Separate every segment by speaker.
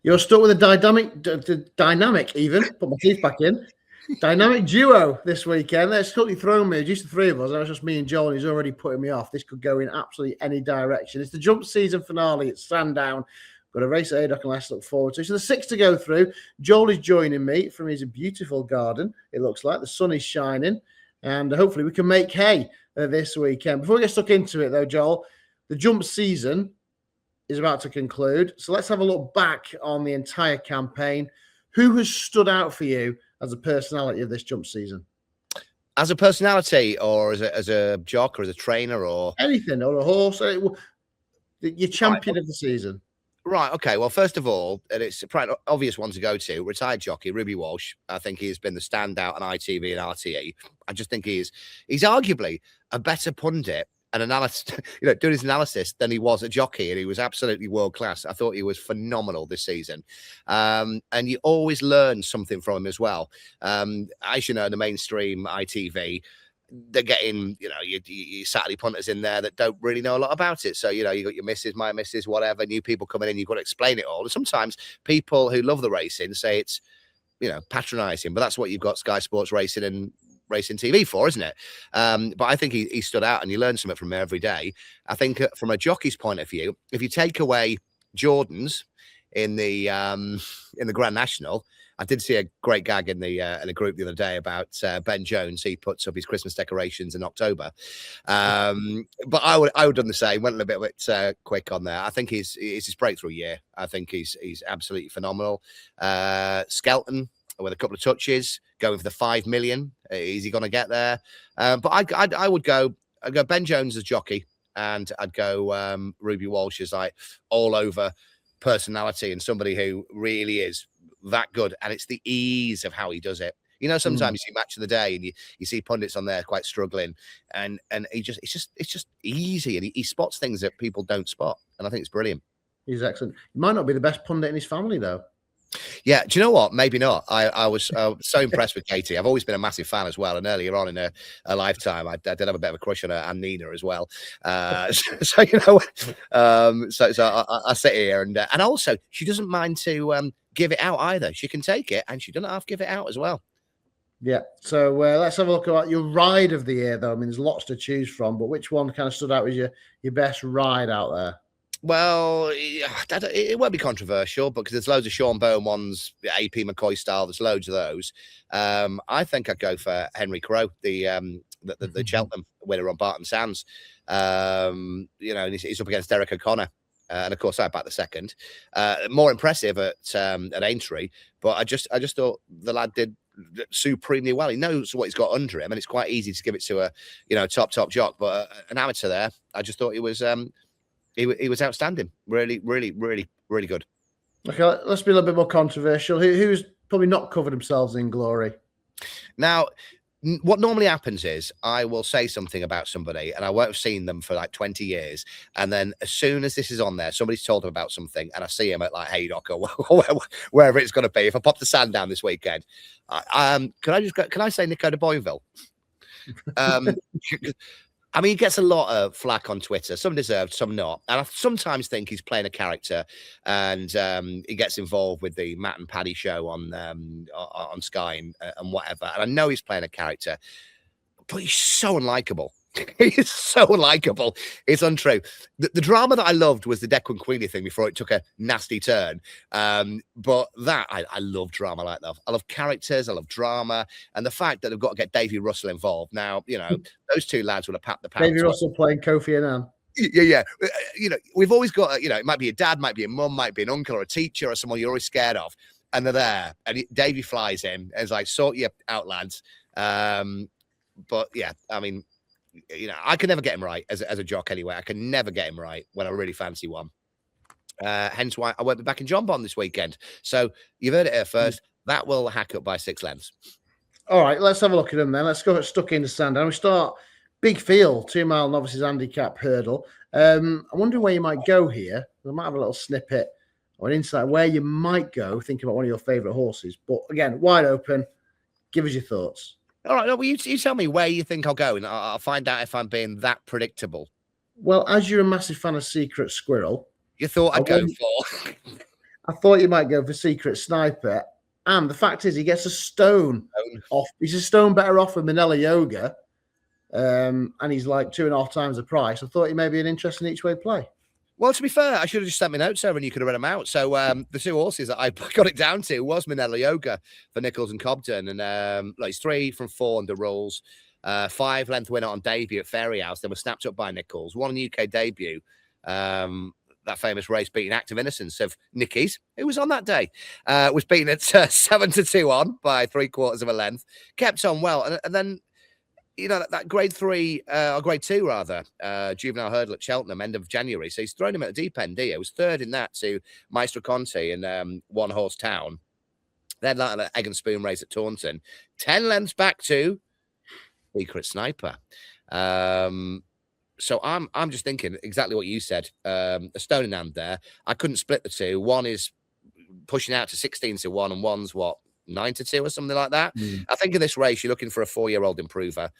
Speaker 1: You're stuck with a dynamic even. Put my teeth back in. Dynamic duo this weekend. That's totally thrown me. It's just the three of us. That was just me and Joel. He's already putting me off. This could go in absolutely any direction. It's the jump season finale at Sandown. Got a race at Haydock and Leicester to look forward to. So the 6 to go through. Joel is joining me from his beautiful garden. It looks like the sun is shining, and hopefully we can make hay this weekend. Before we get stuck into it, though, Joel, the jump season is about to conclude. So let's have a look back on the entire campaign. Who has stood out for you as a personality of this jump season?
Speaker 2: As a personality, or as a jock, or as a trainer, or
Speaker 1: anything, or a horse? Your champion of the season.
Speaker 2: Right. Okay. Well, first of all, and it's a quite obvious one to go to, retired jockey Ruby Walsh. I think he's been the standout on ITV and RTE. I just think he's arguably a better pundit and analyst, doing his analysis than he was a jockey, and he was absolutely world class. I thought he was phenomenal this season, and you always learn something from him as well. As you know, the mainstream ITV, they're getting, your Saturday punters in there that don't really know a lot about it. So, you got your missus, my missus, whatever, new people coming in, you've got to explain it all. And sometimes people who love the racing say it's, patronising, but that's what you've got Sky Sports Racing and Racing TV for, isn't it? But I think he stood out, and you learn something from him every day. I think from a jockey's point of view, if you take away Jordan's in the Grand National, I did see a great gag in the group the other day about Ben Jones. He puts up his Christmas decorations in October, but I would have done the same. Went a little bit quick on there. I think it's his breakthrough year. I think he's absolutely phenomenal. Skelton with a couple of touches, going for the 5 million. Is he going to get there? But I'd go Ben Jones as jockey, and I'd go Ruby Walsh as like all over personality and somebody who really is that good. And it's the ease of how he does it. Sometimes you see Match of the Day and you see pundits on there quite struggling, and it's just easy, and he spots things that people don't spot, and I think it's brilliant. He's excellent.
Speaker 1: He might not be the best pundit in his family, though.
Speaker 2: Yeah, do you know what? Maybe not. I was so impressed with Katie. I've always been a massive fan as well. And earlier on in her lifetime, I did have a bit of a crush on her and Nina as well. So I sit here and also she doesn't mind to give it out either. She can take it, and she doesn't have to give it out as well.
Speaker 1: Yeah. So let's have a look at your ride of the year, though. I mean, there's lots to choose from, but which one kind of stood out as your best ride out there?
Speaker 2: Well, it won't be controversial because there's loads of Sean Bowen ones, AP McCoy style. There's loads of those. I think I'd go for Henry Crowe, the Cheltenham winner on Barton Sands. He's up against Derek O'Connor. And of course, I backed the second. More impressive at Aintree, but I just thought the lad did supremely well. He knows what he's got under him, and it's quite easy to give it to a top jock. But an amateur there, I just thought he was outstanding. Really, really, really, really good.
Speaker 1: Okay, let's be a little bit more controversial. Who's probably not covered themselves in glory?
Speaker 2: Now, what normally happens is I will say something about somebody and I won't have seen them for like 20 years. And then as soon as this is on there, somebody's told them about something and I see him at like Haydock or wherever it's going to be. If I pop the Sandown this weekend, can I say Nico de Boinville? I mean, he gets a lot of flack on Twitter, some deserved, some not. And I sometimes think he's playing a character, and he gets involved with the Matt and Paddy show on Sky and whatever. And I know he's playing a character, but he's so unlikable. He's so unlikable. It's untrue. The drama that I loved was the Declan Queenie thing before it took a nasty turn. But that, I love drama like that. I love characters. I love drama. And the fact that they've got to get Davy Russell involved. Now, those two lads would have packed the pants.
Speaker 1: Davy Russell playing Kofi Annan.
Speaker 2: Yeah. We've always got, it might be a dad, might be a mum, might be an uncle or a teacher or someone you're always scared of. And they're there. And Davy flies in and is like, sort you out, lads. But yeah, I mean, I can never get him right as a jock anyway. I can never get him right when I really fancy one. Hence why I won't be back in John Bond this weekend. So you've heard it here first. That will hack up by 6 lengths. All
Speaker 1: right, let's have a look at them then. Let's go stuck into Sandown. We start big field, 2 mile novices handicap hurdle. I'm wondering where you might go here. I might have a little snippet or an insight where you might go. Think about one of your favourite horses. But again, wide open. Give us your thoughts.
Speaker 2: All right, well, you tell me where you think I'll go, and I'll find out if I'm being that predictable.
Speaker 1: Well, as you're a massive fan of Secret Squirrel,
Speaker 2: you thought I'd go for.
Speaker 1: I thought you might go for Secret Sniper. And the fact is, he gets a stone off. He's a stone better off with Manila Yoga. And he's like 2.5 times the price. I thought he may be an interesting each way play.
Speaker 2: Well, to be fair, I should have just sent my notes over and you could have read them out. So the 2 horses that I got it down to was Manila Yoga for Nichols and Cobden. And he's 3 from 4 under rules. 5 length winner on debut at Fairy House. They were snapped up by Nichols. 1 UK debut. That famous race beating Active Innocence of Nicky's, who was on that day, was beaten at 7-2 on by 3/4 of a length. Kept on well. And then, that grade 3, or grade 2 rather, juvenile hurdle at Cheltenham, end of January. So he's thrown him at the deep end here. He was 3rd in that to Maestro Conti and 1 Horse Town. Then like an egg and spoon race at Taunton. 10 lengths back to Secret Sniper. So I'm just thinking exactly what you said. A stone in hand there. I couldn't split the 2. 1 is pushing out to 16-1 and 1's 9-2 or something like that. I think in this race, you're looking for a 4-year-old improver.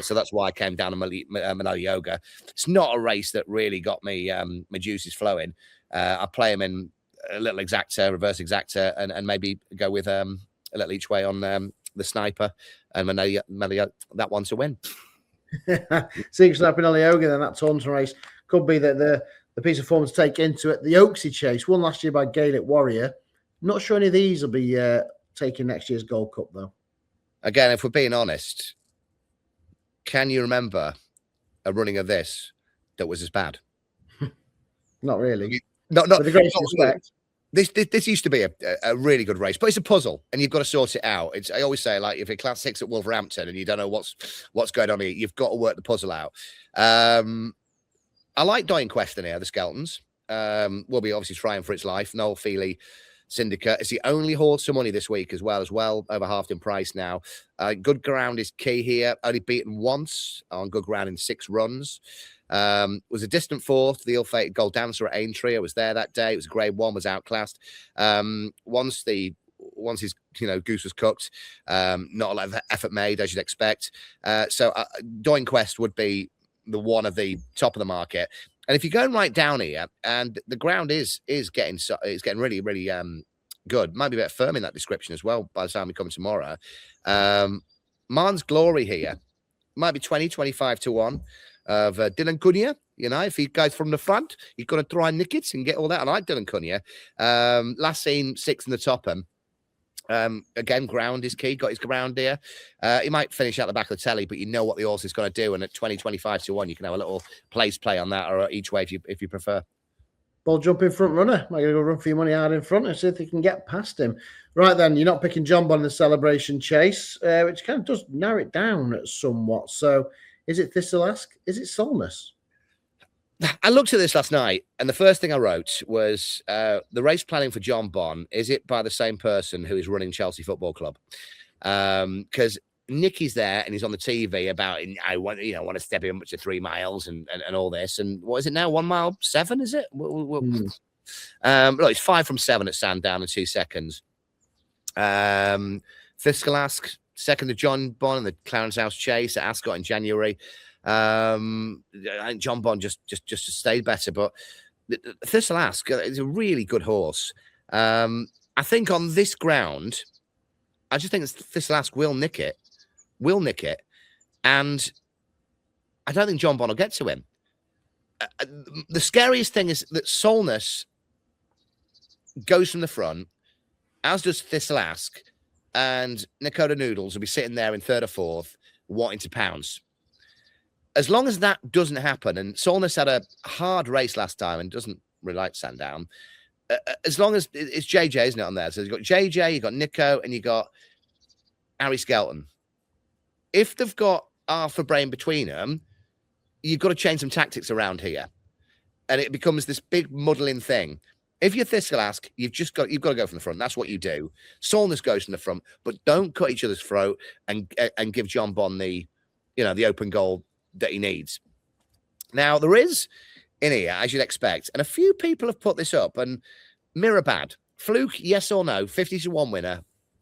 Speaker 2: So that's why I came down to Manila Yoga. It's not a race that really got me my juices flowing. I play him in a little exacta, reverse exacta, and maybe go with a little each way on the Sniper and Manila, that one to win.
Speaker 1: Secret Sniper Manila Yoga, then that Taunton race could be that the piece of form to take into it. The Oaksy Chase, won last year by Gaelic Warrior. Not sure any of these will be taking next year's Gold Cup, though. Again,
Speaker 2: if we're being honest, can you remember a running of this that was as bad?
Speaker 1: Not really.
Speaker 2: Not
Speaker 1: with the greatest respect.
Speaker 2: This used to be a really good race, but it's a puzzle, and you've got to sort it out. I always say, like, if you're Class 6 at Wolverhampton and you don't know what's going on here, you've got to work the puzzle out. I like Dying Question here, the Skeltons. Will be obviously trying for its life. Noel Feely Syndicate. It's the only horse for money this week as well, over halved in price now. Good ground is key here. Only beaten once on good ground in 6 runs. Was a distant 4th, the ill-fated Gold Dancer at Aintree. I was there that day. It was grade 1, was outclassed. Once his goose was cooked, not a lot of effort made, as you'd expect. So Doing Quest would be the one of the top of the market. And if you're going right down here, and the ground is getting really, really good. Might be a bit firm in that description as well by the time we come tomorrow. Marn's Glory here might be 20-25-1 of Dylan Cunha. If he goes from the front, he's got to try and nick it and get all that. I like Dylan Cunha. Last seen 6th in the Topham. Again, ground is key. Got his ground here. He might finish out the back of the telly, but you know what the horse is going to do. And at 20-25-1, you can have a little play on that, or each way if you prefer.
Speaker 1: Ball jumping front runner. Might go run for your money hard in front and see if they can get past him. Right then, you're not picking John Bond in the Celebration Chase, which kind of does narrow it down somewhat. So, is it Thistleask? Is it Solness?
Speaker 2: I looked at this last night, and the first thing I wrote was the race planning for John Bond. Is it by the same person who is running Chelsea Football Club? Because Nicky's there and he's on the TV about I want to step him up to 3 miles and all this. And what is it now? 1 mile 7? Is it? Look, it's 5 from 7 at Sandown in 2 seconds. Thistleask, second to John Bond in the Clarence House Chase at Ascot in January. I think John Bond just stayed better, but Thistleask is a really good horse. I think on this ground, I just think Thistleask will nick it, and I don't think John Bond will get to him. The scariest thing is that Solness goes from the front, as does Thistleask, and Nakota Noodles will be sitting there in 3rd or 4th, wanting to pounce. As long as that doesn't happen, and Solness had a hard race last time and doesn't really like Sandown, as long as it's JJ, isn't it, on there? So you've got JJ, you've got Nico, and you've got Harry Skelton. If they've got half a brain between them, you've got to change some tactics around here. And it becomes this big muddling thing. If you're Thistleask, you've got to go from the front. That's what you do. Solness goes from the front, but don't cut each other's throat and give John Bond the open goal that he needs. Now, there is in here, as you'd expect, and a few people have put this up, and Mirabad, fluke, yes or no, 50-1 winner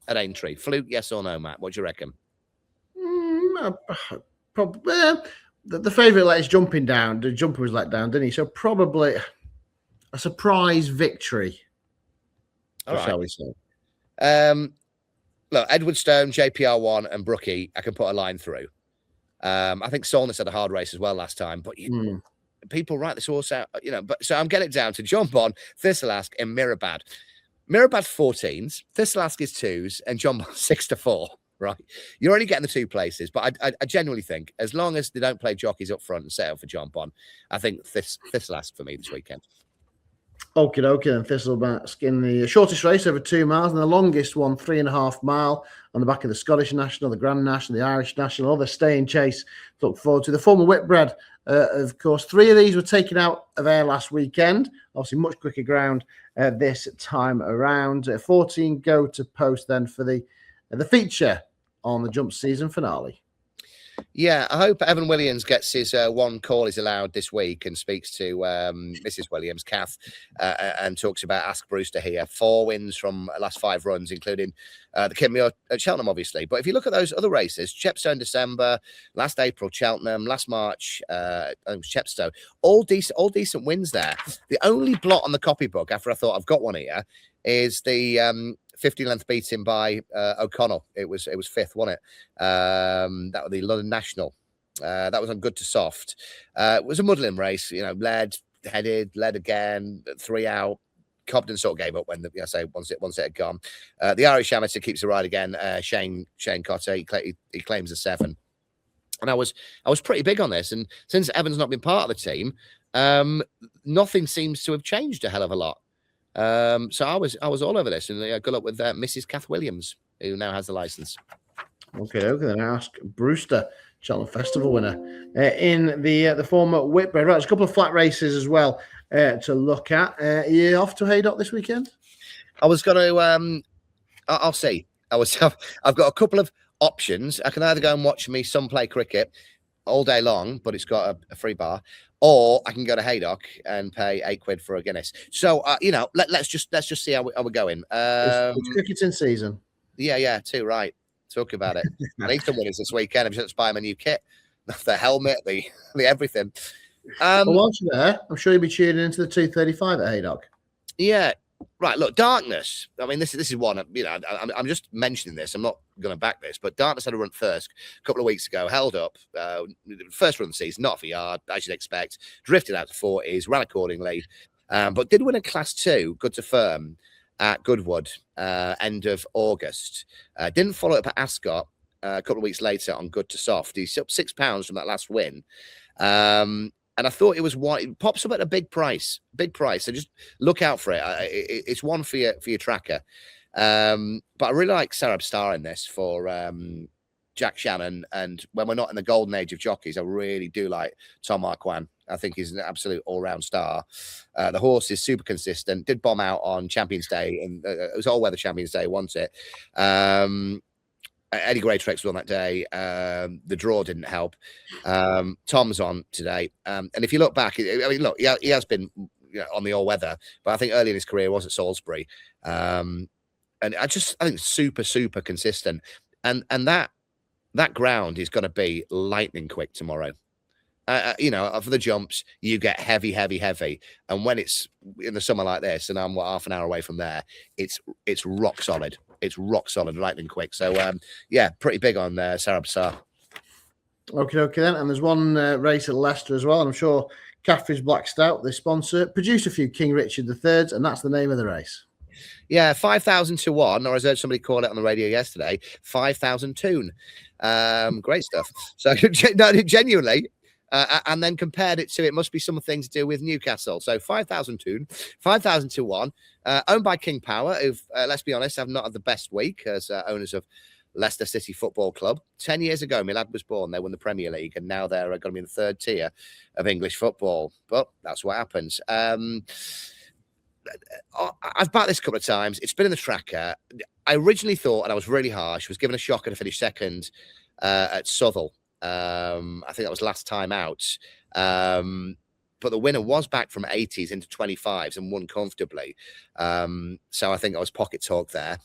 Speaker 2: at Aintree. Fluke, yes or no, Matt? What do you reckon?
Speaker 1: Probably. The favourite let his jumping down. The jumper was let down, didn't he? So probably a surprise victory.
Speaker 2: All right.
Speaker 1: Shall we say?
Speaker 2: Look, Edwardstone, JPR1, and Brookie, I can put a line through. I think Solness had a hard race as well last time, but people write this horse out, But so I'm getting it down to John Bond, Thistleask, and Mirabad. Mirabad 14s, Thistleask is 2s, and John Bond 6-4. Right, you're only getting the 2 places, but I genuinely think as long as they don't play jockeys up front and set up for John Bond, I think Thistleask for me this weekend.
Speaker 1: Okie dokie, and Thistleback in the shortest race over 2 miles, and the longest one 3.5 mile on the back of the Scottish National, the Grand National, the Irish National, other stay in chase to look forward to. The former Whitbread, of course, 3 of these were taken out of air last weekend. Obviously, much quicker ground this time around. 14 go to post then for the feature on the jump season finale.
Speaker 2: Yeah, I hope Evan Williams gets his one call is allowed this week and speaks to Mrs. Williams, Kath, and talks about Ask Brewster here. 4 wins from last 5 runs, including the Kinmure at Cheltenham, obviously. But if you look at those other races, Chepstow in December, last April, Cheltenham, last March, Chepstow, all decent wins there. The only blot on the copybook, after I thought I've got one here, is the 50-length beating by O'Connell. It was 5th, wasn't it? That was the London National. That was on good to soft. It was a muddling race, led, headed, led again, 3 out. Cobden sort of gave up when once it had gone. The Irish amateur keeps the ride again. Shane Cotter, he claims a 7. And I was pretty big on this. And since Evan's not been part of the team, nothing seems to have changed a hell of a lot. So I was all over this, and good luck with Mrs. Kath Williams, who now has the license.
Speaker 1: Okay. Then Ask Brewster, Cheltenham Festival winner, in the former Whitbread. Right, there's a couple of flat races as well to look at. Are you off to Haydock this weekend?
Speaker 2: I was going to. I'll see. I've got a couple of options. I can either go and watch me son play cricket all day long, but it's got a free bar, or I can go to Haydock and pay £8 for a Guinness. So let's just see how we're going.
Speaker 1: It's cricket in season.
Speaker 2: Yeah, too right. Talk about it. I need some winners this weekend. I'm just buying my new kit, the helmet, the everything.
Speaker 1: Well, whilst you're there, I'm sure you'll be tuning into the 235 at Haydock.
Speaker 2: Yeah. Right, look, Darkness. I mean, this is one. I'm just mentioning this. I'm not going to back this, but Darkness had a run first a couple of weeks ago, held up. First run of the season, not off a yard, as you'd expect. Drifted out to 40s, ran accordingly, but did win a Class 2, good to firm, at Goodwood, end of August. Didn't follow up at Ascot a couple of weeks later on good to soft. He's up £6 from that last win. And I thought it was one. It pops up at a big price. So just look out for it. It's one for your tracker. But I really like Sarab Star in this for Jack Shannon. And when we're not in the golden age of jockeys, I really do like Tom Marquand. I think he's an absolute all-round star. The horse is super consistent. Did bomb out on Champions Day, and it was all-weather Champions Day, wasn't it? Eddie Greatrex was on that day. The draw didn't help. Tom's on today. And if you look back, look, he has been on the all-weather, but I think early in his career was at Salisbury. And I think super, super consistent. And that ground is going to be lightning quick tomorrow. For the jumps, you get heavy. And when it's in the summer like this, and I'm half an hour away from there, it's rock solid. It's rock solid, lightning quick. So, pretty big on Sarab Sar.
Speaker 1: Okay then. And there's one race at Leicester as well. And I'm sure Catherine's Black Stout, the sponsor, produced a few King Richard III's, and that's the name of the race. Yeah,
Speaker 2: 5,000 to 1, or as I heard somebody call it on the radio yesterday, 5,000 tune. Great stuff. So, genuinely. And then compared it to, it must be something to do with Newcastle. So 5,000 tune, 5,000 to 1, owned by King Power, who, let's be honest, have not had the best week as owners of Leicester City Football Club. 10 years ago, my lad was born. They won the Premier League, and now they're going to be in the 3rd tier of English football. But that's what happens. I've backed this a couple of times. It's been in the tracker. I originally thought, and I was really harsh, was given a shocker to finish 2nd at Southall. I think that was last time out. But the winner was back from 80s into 25s and won comfortably. So I think I was pocket talk there.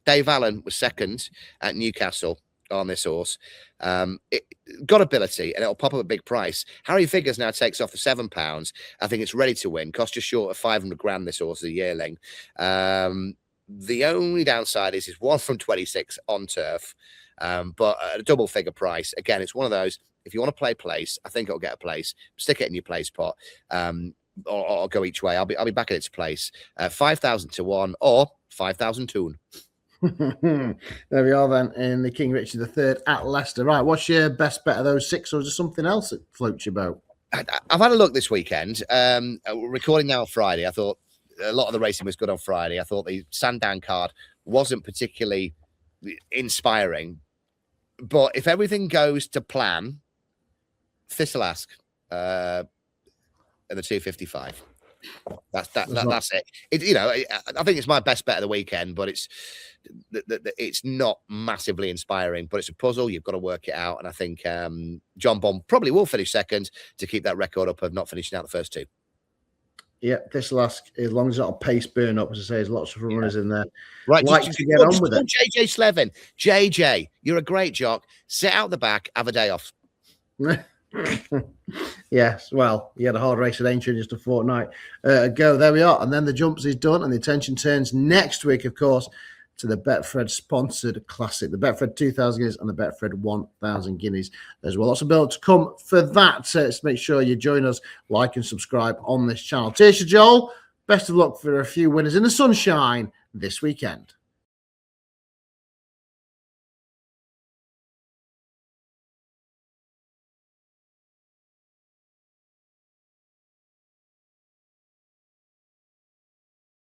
Speaker 2: Dave Allen was 2nd at Newcastle. on this horse. It got ability and it'll pop up a big price. Harry Figures now takes off the £7. I think it's ready to win. Cost just short of 500 grand. This horse is a yearling. The only downside is 1 from 26 on turf, but at a double figure price. Again, it's one of those. If you want to play place, I think it'll get a place. Stick it in your place pot, or go each way. I'll be backing its place. 5,000 to 1 or 5,000 to 1.
Speaker 1: There we are then in the King Richard III at Leicester. Right, what's your best bet of those 6, or is there something else that floats your boat?
Speaker 2: I've had a look this weekend. We're recording now on Friday. I thought a lot of the racing was good on Friday. I thought the Sandown card wasn't particularly inspiring, but if everything goes to plan, Thistle Ask at the 255. That's it. I think it's my best bet of the weekend, but it's not massively inspiring. But it's a puzzle. You've got to work it out, and I think John Bond probably will finish second to keep that record up of not finishing out the first 2.
Speaker 1: Yeah, Thistle Ask, as long as it's not a pace burn up, as I say, there's lots of runners in there.
Speaker 2: Right,
Speaker 1: like to get on with it.
Speaker 2: JJ Slevin. JJ, you're a great jock. Sit out the back, have a day off.
Speaker 1: Yes, well, he had a hard race at Aintree just a fortnight ago. There we are. And then the jumps is done, and the attention turns next week, of course, to the Betfred sponsored classic, the Betfred 2,000 guineas and the Betfred 1,000 guineas as well. Lots of build to come for that. So make sure you join us, like and subscribe on this channel. Cheers, Joel. Best of luck for a few winners in the sunshine this weekend.